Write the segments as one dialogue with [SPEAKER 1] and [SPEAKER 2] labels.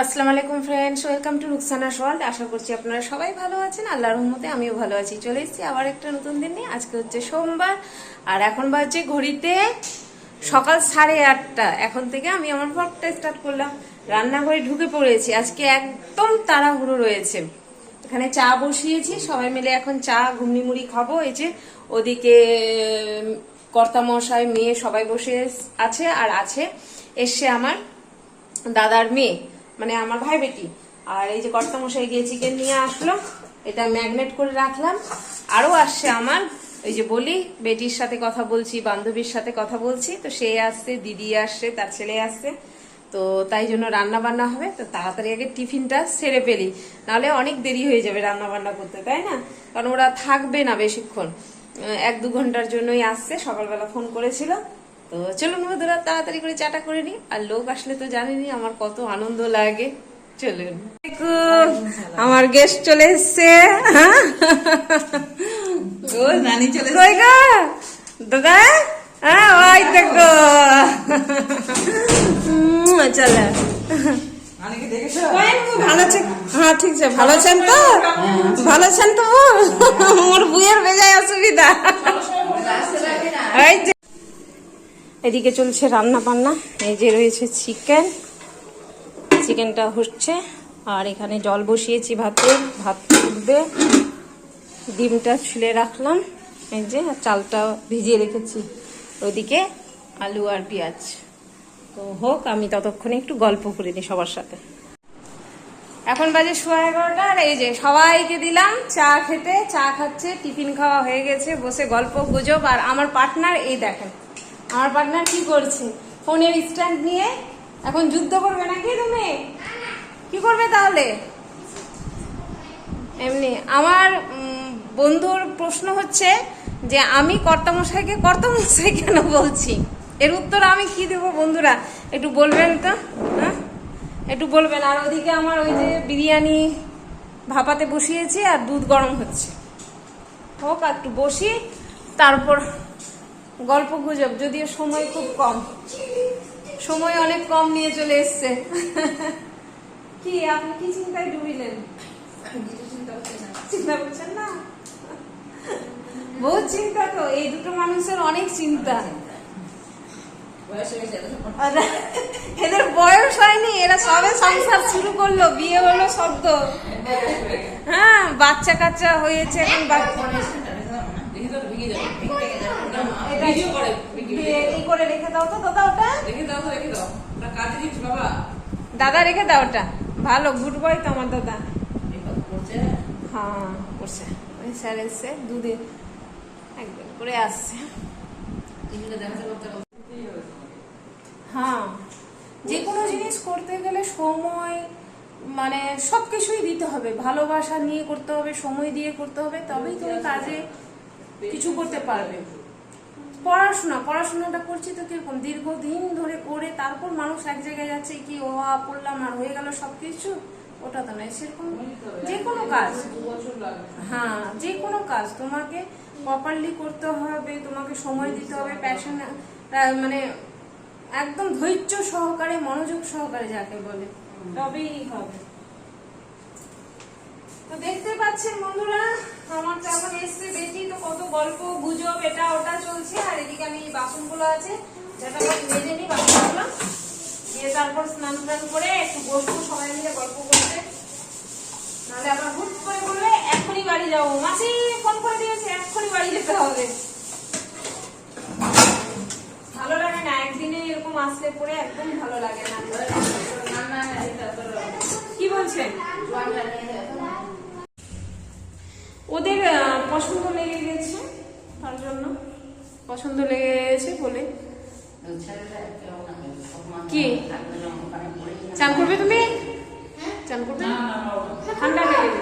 [SPEAKER 1] আসসালামু আলাইকুম friends, welcome to রুকসানাস world. আশা করছি আপনারা সবাই ভালো আছেন। আল্লাহর রহমতে আমিও ভালো আছি। চলে এসেছি আবার একটা নতুন দিন নিয়ে। আজকে হচ্ছে সোমবার আর এখন বাজছে ঘড়িতে সকাল 8:30। এখন থেকে আমি আমার ব্লগটা স্টার্ট করলাম। রান্নাঘরে ঢুকে পড়েছি। আজকে একদম তাড়াহুড়ো রয়েছে। এখানে চা বসিয়েছি, সবাই মিলে এখন চা ঘুগনি মুড়ি খাবো। এই যে ওদিকে কর্তামশাই মেয়ে সবাই বসে আছে, আর আছে এসছে আমার দাদার মেয়ে, মানে আমার ভাই বেটি। আর এই যে কর্তামশাই গিয়ে চিকেন নিয়ে আসলো, এটা ম্যাগনেট করে রাখলাম। আরো আসছে আমার, ওই যে বলি বেটির সাথে কথা বলছি, বান্ধবীর সাথে কথা বলছি, তো সে আসছে, দিদি আসছে, তার ছেলে আসছে। তো তাই জন্য রান্না বান্না হবে, তো তাড়াতাড়ি আগে টিফিনটা সেরে ফেলি, নাহলে অনেক দেরি হয়ে যাবে রান্না বান্না করতে, তাই না? কারণ ওরা থাকবে না বেশিক্ষণ, 1-2 ঘন্টার জন্যই আসছে। সকালবেলা ফোন করেছিল। তো চলুন বন্ধুরা তাড়াতাড়ি করে চাটা করে নি। আর লোক আসলে তো জানেনি আমার কত আনন্দ লাগে। চলুন, আমার গেস্ট চলে এসছে।
[SPEAKER 2] ও নানি চলে
[SPEAKER 1] কই গো দাদা? হ্যাঁ ওই দেখো, চলে।
[SPEAKER 2] নানিকে দেখেছো?
[SPEAKER 1] ভালো আছেন? হ্যাঁ ঠিক আছে। ভালো আছেন তো? ভালো আছেন তো? মোর বুয়ের বেজায় অসুবিধা। এই যে এদিকে চলছে রান্না বান্না। এই যে রয়েছে চিকেনটা হচ্ছে, আর এখানে জল বসিয়েছি ভাতের, ভাত ফুটবে। ডিমটা ছুলে রাখলাম, এই যে চালটা ভিজিয়ে রেখেছি। ওইদিকে আলু আর পেঁয়াজ। তো হোক, আমি ততক্ষণে একটু গল্প করে নিই সবার সাথে। এখন বাজে 11:15, আর এই যে সবাইকে দিলাম চা খেতে। চা খাচ্ছে, টিফিন খাওয়া হয়ে গেছে, বসে গল্প গুজব। আর আমার পার্টনার এই দেখেন, আমার পার্টনার কি করছে, ফোনের স্ট্যান্ড নিয়ে এখন যুদ্ধ করবে নাকি? তুমি কি করবে তাহলে? এমনি আমার বন্ধুর প্রশ্ন হচ্ছে যে আমি কর্তামশাইকে কর্তামশাই কেন বলছি। এর উত্তর আমি কি দেবো বন্ধুরা, একটু বলবেন তো? হ্যাঁ একটু বলবেন। আর ওদিকে আমার ওই যে বিরিয়ানি ভাপাতে বসিয়েছি, আর দুধ গরম হচ্ছে। হোক আর একটু বসি, তারপর গল্প গুজব। যদিও সময় খুব কম, সময় অনেক কম নিয়ে চলে এসছে। কি আপনি কি চিন্তায় ডুবিলেন? চিন্তা করছেন না? বহুত চিন্তা তো, এই দুটো মানুষের অনেক চিন্তা। এদের বয়স হয়নি, এরা সবে সংসার শুরু করলো, বিয়ে হলো শব্দ। হ্যাঁ বাচ্চা কাচ্চা হয়েছে এখন। করে রেখে দাও তো দাদা, ওটা দাদা রেখে দাও, ওটা ভালো, গুড বয় তো আমার দাদা। হ্যাঁ করছে, ওই স্যার এসছে, দুধে একদম করে আসছে। হ্যাঁ যে কোনো জিনিস করতে গেলে সময়, মানে সবকিছুই দিতে হবে, ভালোবাসা নিয়ে করতে হবে, সময় দিয়ে করতে হবে, তবেই তুমি কাজে কিছু করতে পারবে। পড়াশোনাটা করছি তো কিরকম দীর্ঘদিন ধরে করে তারপর মানুষ এক জায়গায় যাচ্ছে, কি ও পড়লাম আর হয়ে গেল সবকিছু, ওটা তো নয়। সেরকম যে কোনো কাজ, হ্যাঁ যে কোনো কাজ তোমাকে প্রপারলি করতে হবে, তোমাকে সময় দিতে হবে, প্যাশন, মানে একদম ধৈর্য সহকারে, মনোযোগ সহকারে যাকে বলে, তবেই হবে। তো দেখতে পাচ্ছেন বন্ধুরা, আমার তো এখন এসছে বেটি, তো কত গল্প গুজব এটা ওটা চলছে। আর এদিকে আমি বাসনগুলো আছে, যেটা মেজে নিই বাসনগুলো দিয়ে, তারপর স্নান করে একটু বসবো সবাই মিলে গল্প করতে। নাহলে আবার হুট করে বলবে এক্ষুনি বাড়ি যাবো, মাসি ফোন করে দিয়েছে এক্ষুনি বাড়ি যেতে হবে। ভালো লাগে না, একদিনে এরকম আসলে পরে একদম ভালো লাগে না। কি বলছেন? ওদের পছন্দ লেগে গেছে, তার জন্য পছন্দ লেগে গেছে বলে। কি চান করবে তুমি? চান করবে? ঠান্ডা লেগে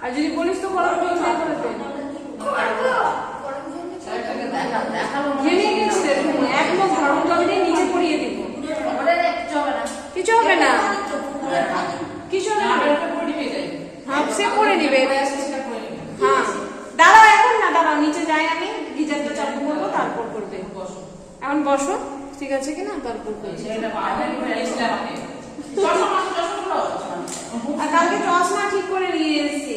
[SPEAKER 1] আর যদি বলিস তো গরম জল খেয়ে ফেলবে। এক মুখ গরম জল দিয়ে নিচে পড়িয়ে দিব, কিছু হবে না, কিছু হবে না। হ্যাঁ সে করে নিবে। হ্যাঁ দাঁড়াও, এখন না দাঁড়াও, নিচে যাই আমি, গিজারটা চালু করবো, তারপর করবে। এখন বসো। ঠিক আছে কিনা তারপর করছি। আর কালকে চশমা ঠিক করে নিয়ে এসেছি।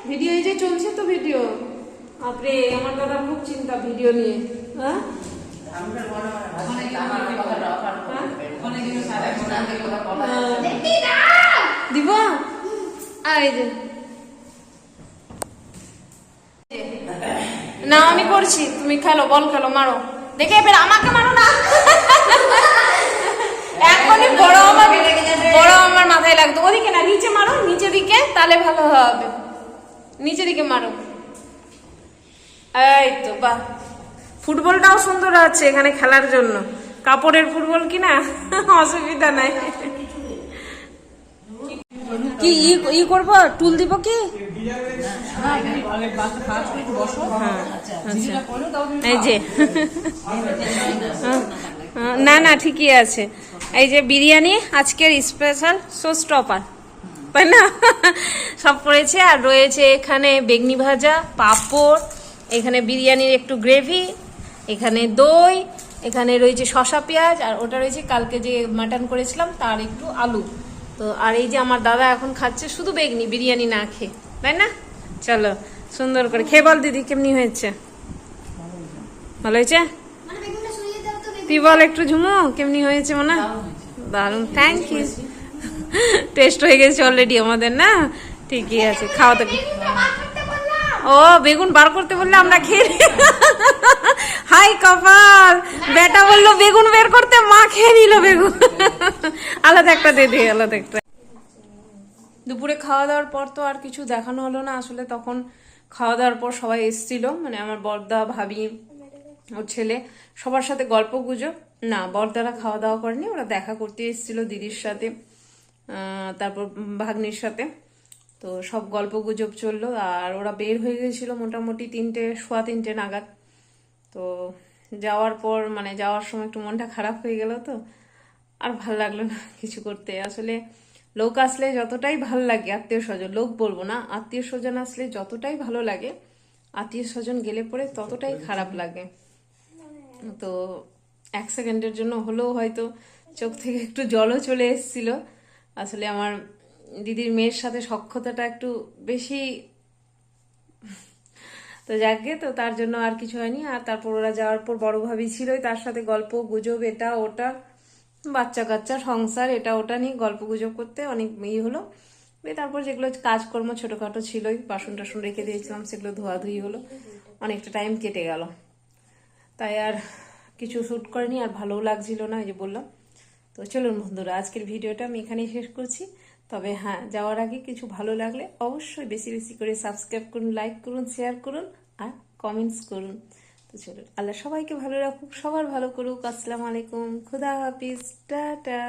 [SPEAKER 1] ভিডিও এই যে চলছে তো ভিডিও। আপরে আমার দাদা খুব চিন্তা ভিডিও নিয়ে। হ্যাঁ দিব এই যে না আমি করছি, তুমি খেলো, বল খেলো, মারো দেখে এবার আমাকে মারো না। এখনই বড় আমার মাথায় লাগতো। ওদিকে না, নিচে মারো, নিচে দিকে, তাহলে ভালো হবে। নিচে দিকে মারো। এই তো বাহ, ফুটবলটাও সুন্দর আছে এখানে খেলার জন্য। কাপড়ের ফুটবল কিনা অসুবিধা নাই। কি ই করবো, টুল দিব কি? এই যে না না ঠিকই আছে। এই যে বিরিয়ানি আজকের স্পেশাল শো স্টপার, তাই না? সব করেছে। আর রয়েছে এখানে বেগনি ভাজা, পাঁপড়, এখানে বিরিয়ানির একটু গ্রেভি, এখানে দই, এখানে রয়েছে শসা পেঁয়াজ, আর ওটা রয়েছে কালকে যে মাটন করেছিলাম তার একটু আলু। তো আর এই যে আমার দাদা এখন খাচ্ছে শুধু বেগনি, বিরিয়ানি না খেয়ে, তাই না? চলো সুন্দর করে খেয়ে বল দিদি কেমনি হয়েছে। ভালো হয়েছে? তুই বল একটু ঝুমু কেমনি হয়েছে মনে? দারুন, থ্যাংক ইউ। টেস্ট হয়ে গেছে অলরেডি আমাদের, না? ঠিকই আছে, খাওয়া তো। ও বেগুন বার করতে বললে আমরা খেয়ে। হাই কপাল, বেটা বললো বেগুন বের করতে, মা খেয়ে নিল বেগুন। আলাদা একটা দে দে, আলাদা একটা। দুপুরে খাওয়া দাওয়ার পর তো আর কিছু দেখানো হলো না আসলে। তখন খাওয়া দাওয়ার পর সবাই এসেছিল, মানে আমার বড়দা, ভাবি, ওর ছেলে, সবার সাথে গল্প গুজব। না, বড়দারা খাওয়া দাওয়া করেনি, ওরা দেখা করতে এসেছিল দিদির সাথে, তারপর ভাগ্নির সাথে। তো সব গল্প গুজব চললো। আর ওরা বের হয়ে গেছিল মোটামুটি 3:15 নাগাদ। তো যাওয়ার পর মানে যাওয়ার সময় একটু মনটা খারাপ হয়ে গেল, তো আর ভাল লাগলো না কিছু করতে। আসলে লোক আসলে যতটাই ভাল লাগে, আত্মীয় স্বজন, লোক বলবো না, আত্মীয় স্বজন আসলে যতটাই ভালো লাগে, আত্মীয় স্বজন গেলে পরে ততটাই খারাপ লাগে। তো 1 সেকেন্ডের জন্য হলেও হয়তো চোখ থেকে একটু জলও চলে এসেছিল। আসলে আমার দিদির মেয়ের সাথে সখ্যতাটা একটু বেশি, তো যাকে, তো তার জন্য আর কিছু হয়নি। আর তারপর ওরা যাওয়ার পর বড় ভাবি ছিলই, তার সাথে গল্প গুজব, এটা ওটা, বাচ্চা কাচ্চা, সংসার, এটা ওটা নিয়ে গল্প গুজব করতে অনেক হলো। তারপর যেগুলো কাজকর্ম ছোটখাটো ছিলই, বাসন টাসন রেখে দিয়েছিলাম, সেগুলো ধোয়াধুয়ি হলো, অনেকটা টাইম কেটে গেল। তাই আর কিছু শ্যুট করিনি, আর ভালোও লাগছিল না, এই যে বললাম। তো চলুন বন্ধুরা, আজকের ভিডিওটা আমি এখানেই শেষ করছি। তবে হ্যাঁ, যাওয়ার আগে কিছু ভালো লাগলে অবশ্যই বেশি বেশি করে সাবস্ক্রাইব করুন, লাইক করুন, শেয়ার করুন, আর কমেন্টস করুন। তো চলুন, আল্লাহ সবাইকে ভালো রাখুক, সবার ভালো করুক। আসসালামু আলাইকুম, খুদা হাফিজ, টাটা।